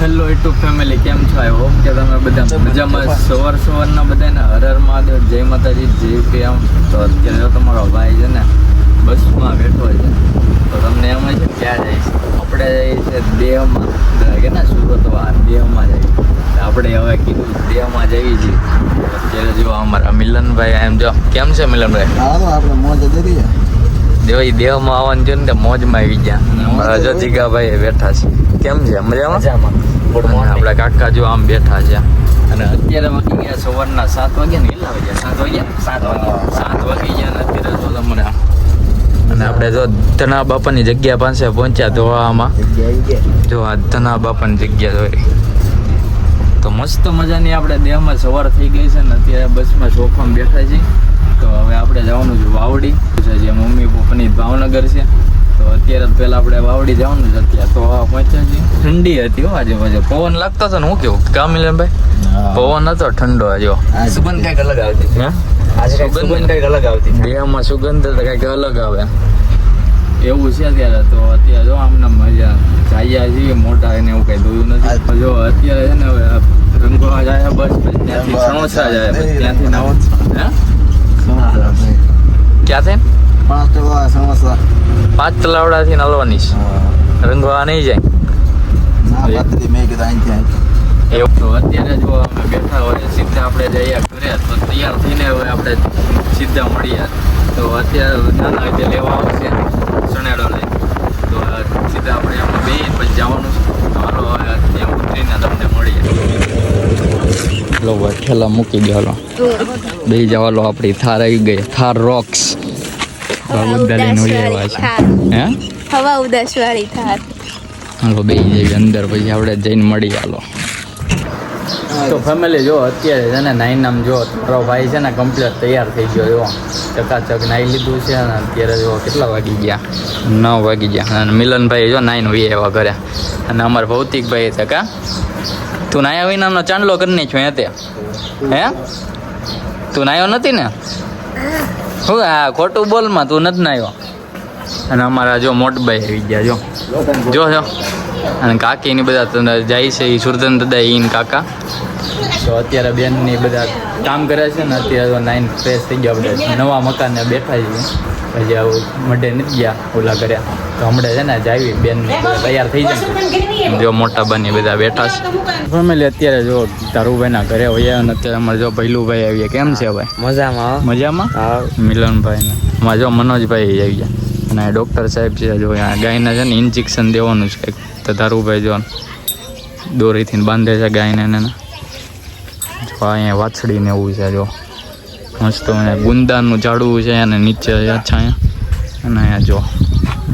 Hello YouTube family, કેમ છો? I hope કે તમે બધા મજામાં. સવારના બધાને હર હર મહાદેવ, જય માતાજી, જય પ્રિયમ. તો અત્યારે જો તમારો ભાઈ છે ને બસમાં બેઠો છે, તો તમને એમ છે ક્યાં જઈશ? આપણે જઈએ છીએ દેહમાં, કે ને સુરત દેહમાં જઈએ. આપણે હવે કીધું દેહમાં જઈએ છીએ. અત્યારે જો અમારા મિલનભાઈ એમ જો કેમ છે મિલનભાઈ? આપણે મોજ જઈએ દેવાઈ દેહમાં આવવાનું છે ને મોજમાં આવી ગયા. અમારા જો જીગાભાઈ બેઠા છે. કેમ છે? મજામાં? આપણા કાકા જો આમ બેઠા છે. અને અત્યારે વાગી ગયા સવારના 7 વાગ્યા ને કેટલા વાગ્યા? 7 વાગી ગયા ને અત્યારે જો તમને. અને આપણે જો ધના બાપાની જગ્યા પાસે પહોંચ્યા ધોવામાં. જો આ ધના બાપાની જગ્યા જોઈ તો મસ્ત મજાની આપણે દેહમાં સવાર થઈ ગઈ છે ને અત્યારે બસમાં સોફામાં બેઠા છીએ. તો હવે આપણે જવાનું છે વાવડી, જે મમ્મી પપ્પાની ભાવનગર છે. તો અત્યારે પહેલા આપણે વાવડી જવાનું છે. અત્યારે તો પહોંચ્યા છીએ. ઠંડી હતી હો આજે પાછો, પવન લાગતો હતો ને. હું કેવું કા મિલનભાઈ? પવન હતો ઠંડો. જો સુગંધ કઈક અલગ આવતી. સુગંધ કઈક અલગ આવતી. દેહમાં સુગંધ કઈક અલગ આવે એવું છે અત્યારે. તો અત્યારે જો આમને મજા જાયા છીએ મોટા એને એવું કઈ જોયું નથી. જો અત્યારે છે ને હવે રંગોળા જાય બસ, પછી ત્યાંથી સણોસા જાય, પછી ત્યાંથી નાવો. ક્યાંથી? 5 તલાવડાથી નલવાની રંગવા નહીં જાય એવું. તો અત્યારે જો અમે બેઠા હોય સીધા આપણે જઈએ ઘરે, તો તૈયાર થઈને હવે આપણે સીધા મળીએ. તો અત્યારે નાના જે લેવા આવશે સણેડો લઈ, તો સીધા આપણે એમાં બે પછી જવાનું છે. હાલો ત્યાં ઉતરીને તમને મળીએ. લો ભાઈ ઠેલા મૂકી દો. હાલો બે જવાલો, આપણી થાર આવી ગઈ. થાર રોક્સ બધા લઈને ઉડ્યા છે. હે હવા ઉદાસ વાળી થાર. હાલો બે જઈએ અંદર, પછી આપણે જઈને મળીએ. હાલો તો ફેમિલી જો અત્યારે છે ને નાઈ નામ જો તારો ભાઈ છે ને કમ્પ્લીટ તૈયાર થઈ ગયો. જો ચકાચક નાઈ લીધું છે. અને અત્યારે જો કેટલા વાગી ગયા? 9 વાગી ગયા. અને મિલનભાઈ જો નાઈને વી એવા કરે. અને અમારા ભૌતિકભાઈ છે કા તું નાયા વિનાનો ચાંદલો કરી નાખ્યો હે તે? હે તું નાયો નથી ને? શું હા ખોટું બોલમાં, તું નથી નાયો. અને અમારા જો મોટભાઈ આવી ગયા. જો જો અને કાકી ની બધા જાય છે. એ સુરધન દાદા ઈન કાકા. તો અત્યારે બેન ની બધા કામ કરે છે ને. અત્યારે 9 ફ્રેશ થઈ ગયા. આપણે નવા મકાને બેઠા છીએ. પછી આવું મઢે નથી ગયા ઓલા કર્યા. તો હમણાં છે ને જાવી બેન ની તૈયાર થઈ જાય. જો મોટા બાની બધા બેઠા છે ફેમિલી. અત્યારે જો તારુભાઈ ના ઘરે હોય. અને અત્યારે અમારે જો ભૈલુભાઈ આવીએ. કેમ છે ભાઈ? મજામાં. મજામાં. મિલનભાઈ ને અમારે જો મનોજભાઈ આવી ગયા. અને ડૉક્ટર સાહેબ છે જો ગાયને છે ને ઇન્જેક્શન દેવાનું છે. તો તારુભાઈ જો દોરીથી બાંધે છે ગાયને. જો અહીંયા વાછડીને એવું છે. જો મસ્ત મને ગુંદાનું ઝાડવું છે અને નીચે છાયા. અને અહીંયા જો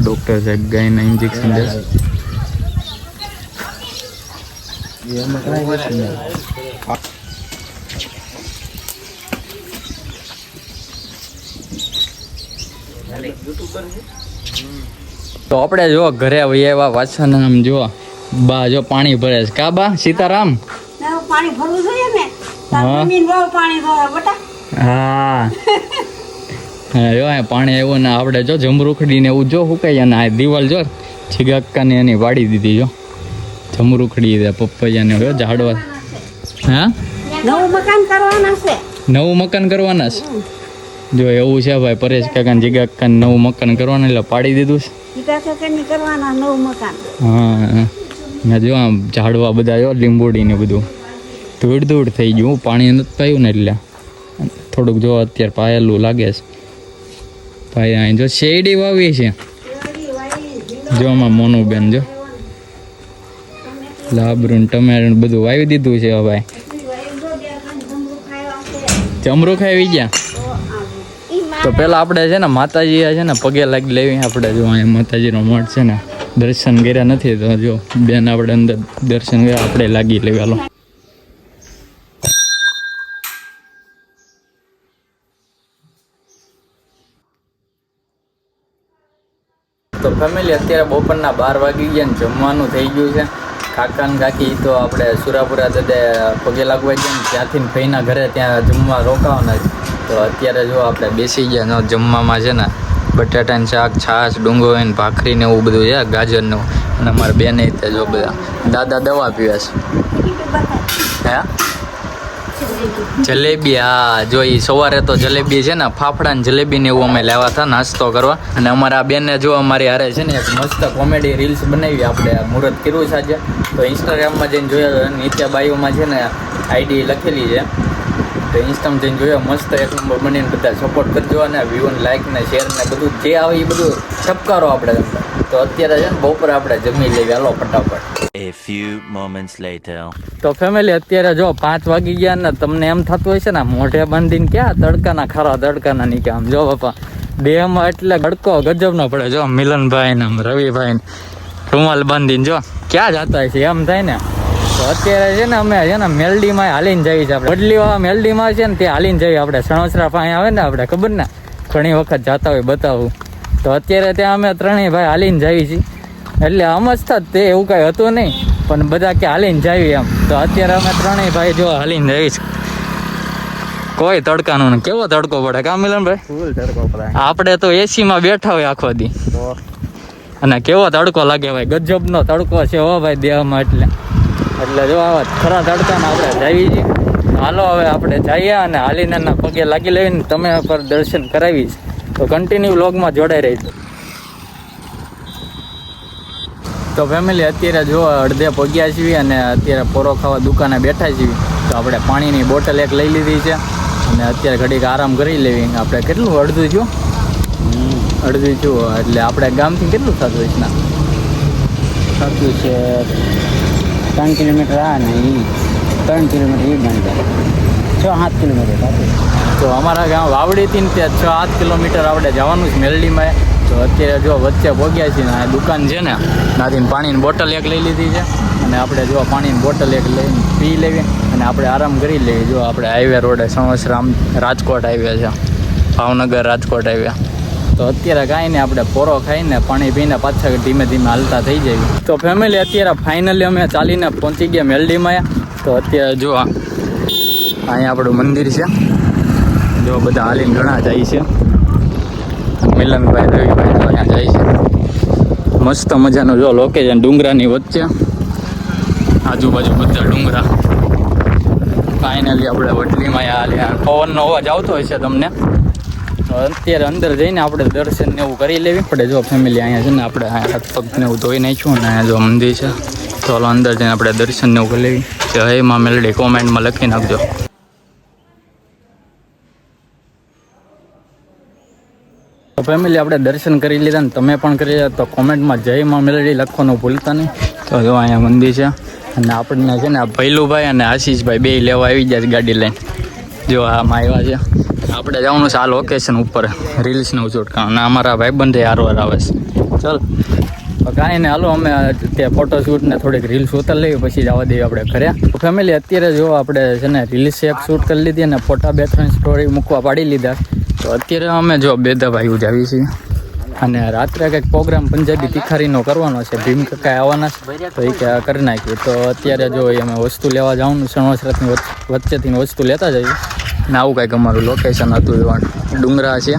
ડૉક્ટર સાહેબ ગાયને ઇન્જેક્શન દે. તો આપણે જો ઘરે આવ્યા પાછા ને આમ જો બા જો પાણી ભરે છે. કા બા સીતારામ? પાણી ભરવું જોઈએ ને. હા પાણી ભરે બટા. હા હા જો પાણી આવ્યું ને. આપણે જો જમરૂખડી ને એવું જો સુકાઈ. અને આ દિવાલ જો છીગાક્કાને એની વાડી દીધી. જો જમરૂખડી પપૈયા ને ઝાડવા. હા નવું મકાન કરવાના છે. નવું મકાન કરવાના છે. જો એવું છે ભાઈ, પરેશ કાકા જીગાકાને નવું મકાન કરવાનું એટલે પાડી દીધું છે. કરવાના નવું મકાન. હા મેં જો આમ ઝાડવા બધા જો લીંબોડી ને બધું ધૂળ થઈ ગયું. પાણી નથી પાયું ને એટલે થોડુંક જો અત્યારે પાયેલું લાગે છે. ભાઈ અહીં જો શેરડી વાવી છે. જો આમાં મોનુબેન જો લાબરું ટમેરું બધું વાવી દીધું છે. ભાઈ જમરૂખ આવી ગયા. તો પેલા આપણે છે ને માતાજી છે ને પગે લાગી લેવી. આપણે જો અહીંયા માતાજીનો મઠ છે ને દર્શન કર્યા નથી. તો જો બેન આપણે અંદર દર્શન કર્યા, આપણે લાગી લેવી. હાલો તો ફેમિલી અત્યારે બપોરના 12 વાગી ગયા ને જમવાનું થઈ ગયું છે. કાકા ને કાકી તો આપણે સુરાપુરા દાદા પગે લાગવા ગયા ને ત્યાંથી ફઈના ઘરે ત્યાં જમવા રોકાવાના છે. તો અત્યારે જો આપણે બેસી ગયા જમવામાં છે ને બટાટાનું શાક, છાશ, ડુંગળી ને ભાખરી ને એવું બધું છે, ગાજરનું અને અમારા બેન તે જો બધા દાદા દવા પીવે છે હે જલેબી. હા જો ઈ સવારે તો જલેબી છે ને ફાફડા ને જલેબી ને એવું અમે લાવ્યા હતા નાસ્તો કરવા. અને અમારા બેનને જો અમારી હારે છે ને એક મસ્ત કોમેડી રીલ્સ બનાવી આપણે મુહૂર્ત કર્યું છે આજે. તો ઇન્સ્ટાગ્રામમાં જઈને જોયા નીચે બાયોમાં છે ને આઈડી લખેલી છે. તો ઇન્સ્ટામાં જઈને જોયા મસ્ત એક નંબર બનીને બધા સપોર્ટ કરજો અને વ્યૂ ને લાઈક ને શેર ને બધું જે આવે એ બધું ઠપકારો આપણે. તો અત્યારે છે ને બપોરે આપણે જમી લેવી હાલો ફટાફટ. A few moments later. તો ફેમિલી અત્યારે જો 5 વાગી ગયા ને તમને એમ થતું હોય છે ને મોઢે બાંધીને ક્યાં તડકાના ખરા તડકાના નીકળે. આમ જો બાપા દેહમાં એટલે તડકો ગજબનો પડે. જો મિલનભાઈ ને રવિભાઈ ને રૂમાલ બાંધીને જો ક્યાં જતા હોય છે એમ થાય ને. તો અત્યારે છે ને અમે છે ને મેલડીમાં હાલીને જઈએ છીએ આપણે. વડલીવાળા મેલડીમાં છે ને ત્યાં હાલીને જઈએ આપણે. સણોસરા પાસે આવે ને આપણે ખબર ને ઘણી વખત જતા હોય બતાવું. તો અત્યારે ત્યાં અમે ત્રણેય ભાઈ હાલીને જઈએ છીએ. એટલે સમજતા તે એવું કાંઈ હતું નહીં પણ બધા કે હાલીને જાવી એમ. તો અત્યારે અમે ત્રણેય ભાઈ જો હાલીને જઈશ. કોઈ તડકાનું ને કેવો તડકો પડે કા મિલનભાઈ? ફૂલ તડકો પડે. આપણે તો એસીમાં બેઠા હોય આખો દી અને કેવો તડકો લાગે ભાઈ. ગજબનો તડકો છે હો ભાઈ દેહમાં. એટલે જો આવા ખરા તડકાના આપણે જાવી છીએ. હાલો હવે આપણે જઈએ અને હાલીને એના પગે લાગી લેવીને તમે પર દર્શન કરાવીશ. તો કન્ટિન્યુ વ્લોગમાં જોડાઈ રહીશું. તો ફેમિલી અત્યારે જો અડધે પગ્યા છીએ અને અત્યારે પોરો ખાવા દુકાને બેઠા છીએ. તો આપણે પાણીની બોટલ એક લઈ લીધી છે અને અત્યારે ઘડીક આરામ કરી લેવી. આપણે કેટલું અડધું છું એટલે આપણે ગામથી કેટલું થતું હોય ના થતું છે 3 કિલોમીટર આ ને 3 કિલોમીટર એ ગણતા 6-7 કિલોમીટર થતું. તો અમારા ગામ વાવડીથી ને ત્યાં 6-7 કિલોમીટર આપણે જવાનું છે મેલડીમાં. તો અત્યારે જો વચ્ચે પહોંચ્યા છીએ ને આ દુકાન છે ને નાથી પાણીની બોટલ એક લઈ લીધી છે અને આપણે જો પાણીની બોટલ એક લઈને પી લેવી અને આપણે આરામ કરી લઈએ. જો આપણે હાઈવે રોડે સણોસરા રાજકોટ હાઈવે છે, ભાવનગર રાજકોટ હાઈવે. તો અત્યારે કાંઈ નહીં આપણે પોરો ખાઈને પાણી પીને પાછા ધીમે ધીમે હાલતા થઈ જાય. તો ફેમિલી અત્યારે ફાઇનલી અમે ચાલીને પહોંચી ગયા મેલડીમાં. તો અત્યારે જો અહીંયા આપણું મંદિર છે. જો બધા હાલીને ઘણા જાય છે. મિલનભાઈ રવિભાઈ તો અહીંયા જાય છે. મસ્ત મજાનું જો લોકેશન ડુંગરાની વચ્ચે, આજુબાજુ બધા ડુંગરા. ફાઇનલી આપણે વડલીમાં હાલ્યા. પવનનો અવાજ આવતો હોય છે તમને. તો અત્યારે અંદર જઈને આપણે દર્શન ને એવું કરી લેવી પડે. જો ફેમિલી અહીંયા છે ને આપણે હાથ પગ ને એવું ધોઈ નાખ્યું અને અહીંયા જો મંદિર છે. તો ચાલો અંદર જઈને આપણે દર્શન ને એવું કરી લેવી. જય માં મેલડી કોમેન્ટમાં લખી નાખજો. તો ફેમિલી આપણે દર્શન કરી લીધા ને તમે પણ કરી લીધા. તો કોમેન્ટમાં જય માં મેલડી લખવાનું ભૂલતા નહીં. તો જો અહીંયા મંદિર છે અને આપણને છે ને આ ભૈલુભાઈ અને આશીષભાઈ બે લેવા આવી જાય ગાડી લઈને. જો આમાં આવ્યા છે. આપણે જવાનું છે આ લોકેશન ઉપર રીલ્સનું શૂટ કરવા અને અમારા ભાઈબંધે હારવાર આવે છે. ચાલ તો કાંઈ નહીં હાલો અમે ત્યાં ફોટોશૂટ ને થોડીક રીલ્સ ઉતારી લેવી પછી જવા દઈએ આપણે ઘરે. ફેમિલી અત્યારે જો આપણે છે ને રીલ્સ એક શૂટ કરી લીધી અને ફોટા 2-3 સ્ટોરી મૂકવા પાડી લીધા. તો અત્યારે અમે જો બેદા ભાઈ જાવી છીએ અને રાત્રે કંઈક પ્રોગ્રામ પંજાબી તિખારીનો કરવાનો છે. ભીમ કાકા આવવાના છે તો એ કે કરી નાખીએ. તો અત્યારે જો અમે વસ્તુ લેવા જવાનું સણોસરાની વચ્ચેથી વસ્તુ લેતા જઈએ ને આવું કંઈક અમારું લોકેશન હતું. એવા ડુંગરા છે,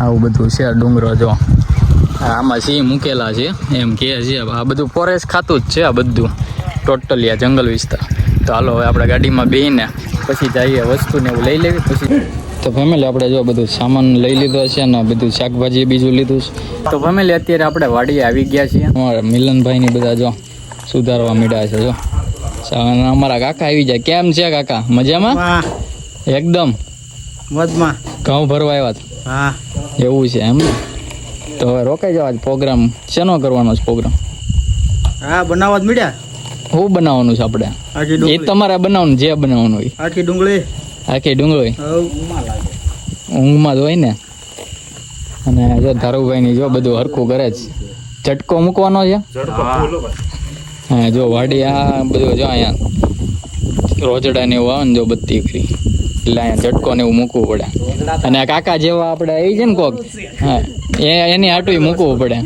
આવું બધું છે ડુંગરો. જો આમાં સિંહ મૂકેલા છે એમ કહે છે. આ બધું ફોરેસ્ટ ખાતું જ છે આ બધું ટોટલી આ જંગલ વિસ્તાર. તો હાલો હવે આપણે ગાડીમાં બેસીને પછી જઈએ વસ્તુને એવું લઈ લેવી પછી. તો ફેમિલી આપણે જો બધું સામાન લઈ લીધો છે ને બધું શાકભાજી બીજું લીધું છે. તો ફેમિલી અત્યારે આપણે વાડીએ આવી ગયા છીએ. અમારા મિલનભાઈની બધા જો સુધારવા મીડ્યા છે. જો અમારા કાકા આવી જાય. કેમ છે કાકા? મજામાં? એકદમ મધમાં ઘઉં ભરવા આવ્યા હતા. હા એવું છે એમ ને? તો હવે રોકાઈ જવા પ્રોગ્રામ શેનો કરવાનો છે પ્રોગ્રામ? હા બનાવવા જ મળ્યા. શું બનાવવાનું છે આપણે? એ તમારે બનાવવાનું જે બનાવવાનું હોય. આખી ડુંગળી. આખી ડુંગળી ઊંઘમાં જ હોય ને. અને જો ધારુભાઈની જો બધું હરખું કરે છે. ઝટકો મૂકવાનો છે. હા જો વાડી આ બધું જો અહીંયા રોજડા ને એવું આવે ને જો બત્તી કરી એટલે અહીંયા ઝટકો ને એવું મૂકવું પડે. અને આ કાકા જેવા આપણે આવી છે ને કોક, હા એની આટું મૂકવું પડે.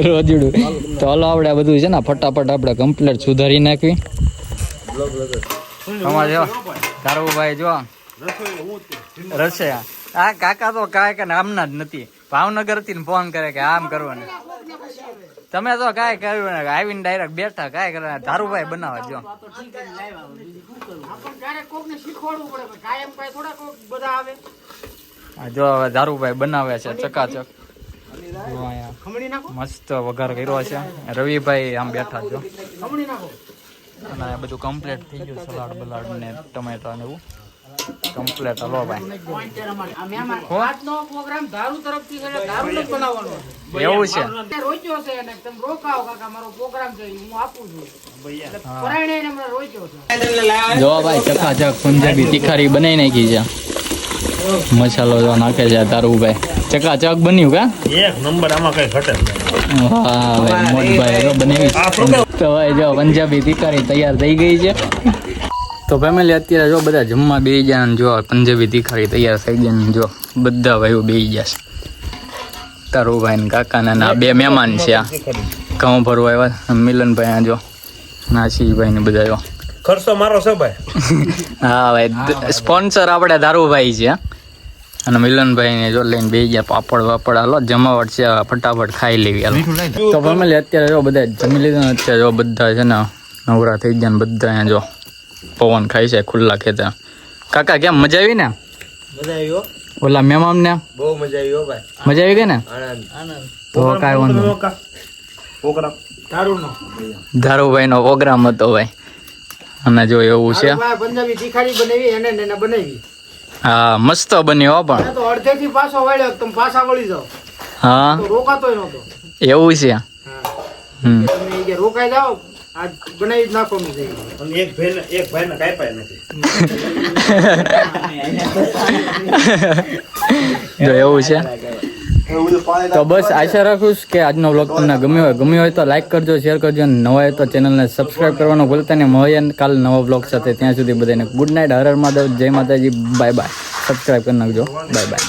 રોજડું. તો હાલો આપણે આ બધું છે ને ફટાફટ આપણે કમ્પ્લીટ સુધારી નાખવી. અમારે જો ધારુભાઈ જો રસોઈ આ કાકા તો કાંઈ કે નામના જ નથી. ભાવનગર થી ફોન કરે કે આમ કરવાનું. તમે તો કાંઈ કર્યું ને આવીને ડાયરેક્ટ બેઠા કાંઈ કરે ધારુભાઈ બનાવવા જો. જો હવે ધારુભાઈ બનાવે છે ચકાચક. મસ્ત વઘાર કર્યો છે. રવિભાઈ આમ બેઠા છો અને આ બધું કમ્પ્લીટ થઈ ગયું. સલાડ બલાડ ને ટમેટા ને એવું કમ્પ્લીટ. હલો ભાઈ એવું છે. જો ભાઈ ચકાચક પંજાબી તીખારી બનાવી નાખી છે. મસાલો જો નાખે છે તારુભાઈ. ચકાચક બન્યું કા એક નંબર. આમાં કઈ ઘટે વાહ ભાઈ મોટભાઈ જો બનાવી. તો ભાઈ જો પંજાબી તીખારી તૈયાર થઈ ગઈ છે. તો ફેમિલી અત્યારે જો બધા જમવા બેસી ગયા ને જો પંજાબી તીખારી તૈયાર થઈ ગઈ ને જો બધા ભાઈઓ બેસી ગયા છે. તારુભાઈ ને કાકા ના બે મહેમાન છે. આ ઘઉં ભરવા આવ્યા. મિલનભાઈ આ જો નાસીભાઈ ને બધા જો. ખર્ચો મારો છે ભાઈ. હા ભાઈ સ્પોન્સર આપણે ધારુભાઈ છે અને મિલનભાઈ ને જો લઈને બેસી ગયા. પાપડ વાપડ હાલો જમાવટ છે ફટાફટ ખાઈ લેવી હાલો. તો ફેમિલી અત્યારે જો બધા જમી લીધું ને અત્યારે જો બધા છે ને નવરા થઈ ગયા ને બધા અહીંયા જો પવન ખાય છે ખુલ્લા ખેતર. કાકા કેમ મજા આવી ને? મજા આવી ઓલા મહેમાન ને બહુ મજા આવી ભાઈ. મજા આવી ગઈ ને? તો કાંઈ વાંધો નહીં. પ્રોગ્રામ ધારુભાઈ નો પ્રોગ્રામ હતો ભાઈ અને જો એવું છે. પંજાબી તીખારી બનાવી એને બનાવી. હા મસ્ત બન્યો પણ. તો અડધેથી પાછો વળ્યો તમે પાછા વળી જાઓ. હા તો રોકાતોય નહોતો. એવું છે. હમ તમે રોકાઈ જાઓ આજ બનાવી જ નાખવાનું છે. અને એક ભાઈને કાંઈ પાય નથી. જો એવું છે. તો બસ આશા રાખું છું કે આજનો વ્લોગ તમને ગમ્યો હોય તો લાઈક કરજો, શેર કરજો અને નવા હોય તો ચેનલને સબસ્ક્રાઈબ કરવાનું ભૂલતા નહીં. મળીએ કાલ નવા વ્લોગ સાથે. ત્યાં સુધી બધાને ગુડ નાઇટ. હર હર મહાદેવ. જય માતાજી. Bye bye. સબસ્ક્રાઈબ કરી નાખજો. Bye bye.